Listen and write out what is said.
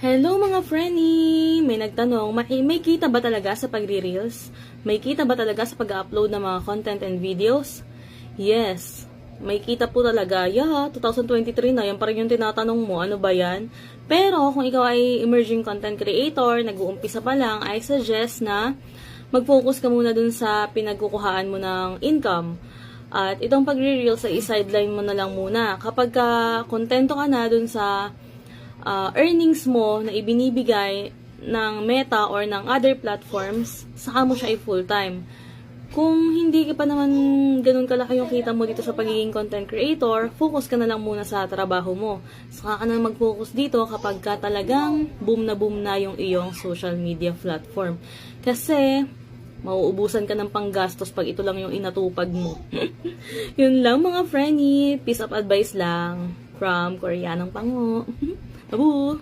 Hello mga frenny! May nagtanong, may kita ba talaga sa pagre-reels? May kita ba talaga sa pag-upload ng mga content and videos? Yes, may kita po talaga. 2023 na, yan pa rin yung tinatanong mo, ano ba yan? Pero kung ikaw ay emerging content creator, nag-uumpisa pa lang, I suggest na mag-focus ka muna dun sa pinagkukuhaan mo ng income. At itong pagre-reels ay sideline mo na lang muna. Kapag kontento ka na dun sa earnings mo na ibinibigay ng Meta or ng other platforms, saka mo siya i-full-time. Kung hindi ka pa naman ganun kalaki yung kita mo dito sa pagiging content creator, focus ka na lang muna sa trabaho mo. Saka ka na mag-focus dito kapag ka talagang boom na yung iyong social media platform. Kasi, mauubusan ka ng panggastos pag ito lang yung inatupag mo. Yun lang mga frenny. Piece of advice lang from Koreanong Pango. Abu!